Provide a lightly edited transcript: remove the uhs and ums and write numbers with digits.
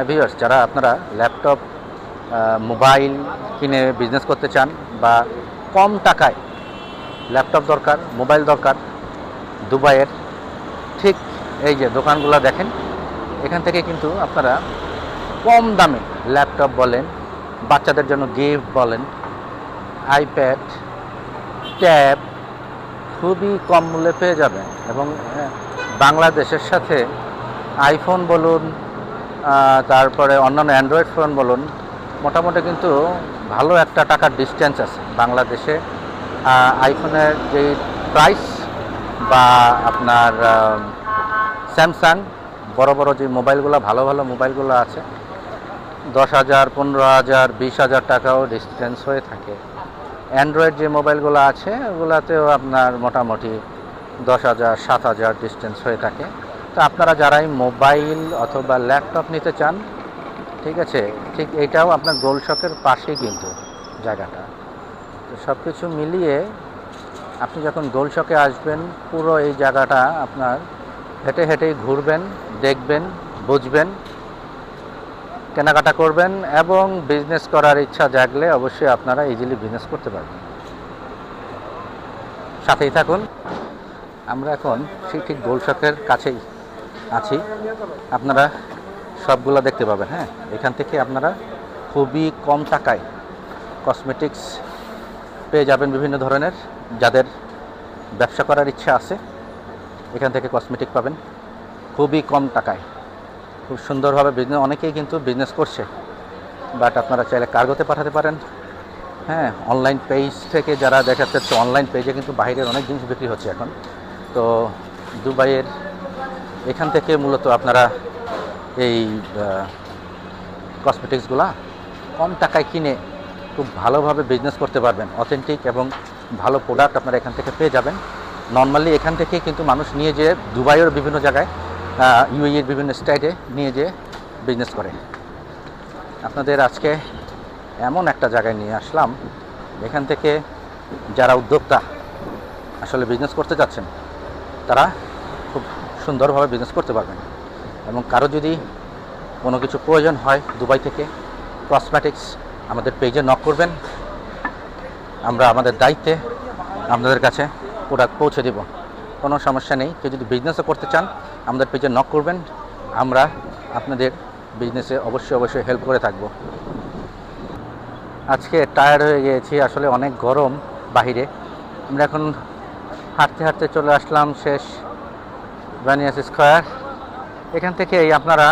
Viewers, যারা আপনারা laptop, mobile কিনে বিজনেস করতে চান বা কম টাকায় ল্যাপটপ দরকার, মোবাইল দরকার দুবাইয়ের, ঠিক এই যে দোকানগুলো দেখেন, এখান থেকে কিন্তু আপনারা কম দামে ল্যাপটপ বলেন, বাচ্চাদের জন্য গিফট বলেন, আইপ্যাড, ট্যাব খুবই কম মূল্যে পেয়ে যাবেন। এবং বাংলাদেশের সাথে আইফোন বলুন, তারপরে অন্যান্য অ্যান্ড্রয়েড ফোন বলুন, মোটামুটি কিন্তু ভালো একটা টাকার ডিস্টেন্স আছে। বাংলাদেশে আইফোনের যে প্রাইস বা আপনার স্যামসাং বড় বড় যে মোবাইলগুলো, ভালো ভালো মোবাইলগুলো আছে, 10,000, 15,000, 20,000 টাকাও ডিস্টেন্স হয়ে থাকে। অ্যান্ড্রয়েড যে মোবাইলগুলো আছে ওগুলাতেও আপনার মোটামুটি 10,000, 7,000 ডিস্টেন্স হয়ে থাকে। তো আপনারা যারাই মোবাইল অথবা ল্যাপটপ নিতে চান, ঠিক আছে, ঠিক এইটাও আপনার গোলশকের পাশেই কিন্তু জায়গাটা। তো সব কিছু মিলিয়ে আপনি যখন গোলশকে আসবেন, পুরো এই জায়গাটা আপনার হেঁটে হেঁটেই ঘুরবেন, দেখবেন, বুঝবেন, কেনাকাটা করবেন এবং বিজনেস করার ইচ্ছা জাগলে অবশ্যই আপনারা ইজিলি বিজনেস করতে পারবেন। সাথেই থাকুন। আমরা এখন ঠিক গোলশকের কাছেই আছি, আপনারা সবগুলো দেখতে পাবেন। হ্যাঁ, এখান থেকে আপনারা খুবই কম টাকায় কসমেটিক্স পেয়ে যাবেন বিভিন্ন ধরনের। যাদের ব্যবসা করার ইচ্ছা আছে, এখান থেকে কসমেটিক পাবেন খুবই কম টাকায়, খুব সুন্দরভাবে বিজনেস। অনেকেই কিন্তু বিজনেস করছে, বাট আপনারা চাইলে কার্গোতে পাঠাতে পারেন। হ্যাঁ, অনলাইন পেজ থেকে যারা দেখাচ্ছে, অনলাইন পেজে কিন্তু বাইরের অনেক জিনিস বিক্রি হচ্ছে এখন। তো দুবাইয়ের এখান থেকে মূলত আপনারা এই কসমেটিক্সগুলা কম টাকায় কিনে খুব ভালোভাবে বিজনেস করতে পারবেন। অথেন্টিক এবং ভালো প্রোডাক্ট আপনারা এখান থেকে পেয়ে যাবেন। নর্মালি এখান থেকে কিন্তু মানুষ নিয়ে যেয়ে দুবাইয়ের বিভিন্ন জায়গায়, ইউএইর বিভিন্ন স্টেটে নিয়ে যেয়ে বিজনেস করে। আপনাদের আজকে এমন একটা জায়গায় নিয়ে আসলাম, এখান থেকে যারা উদ্যোক্তা আসলে বিজনেস করতে যাচ্ছেন, তারা খুব সুন্দরভাবে বিজনেস করতে পারবেন। এবং কারো যদি কোনো কিছু প্রয়োজন হয় দুবাই থেকে কসমেটিক্স, আমাদের পেজে নক করবেন, আমরা আমাদের দায়িত্বে আপনাদের কাছে প্রোডাক্ট পৌঁছে দেব, কোনো সমস্যা নেই। কেউ যদি বিজনেসও করতে চান, আমাদের পেজে নক করবেন, আমরা আপনাদের বিজনেসে অবশ্যই হেল্প করে থাকব। আজকে টায়ার্ড হয়ে গিয়েছি, আসলে অনেক গরম বাহিরে। আমরা এখন হাঁটতে হাঁটতে চলে আসলাম শেষ বানিয়াস স্কোয়ার। এখান থেকেই আপনারা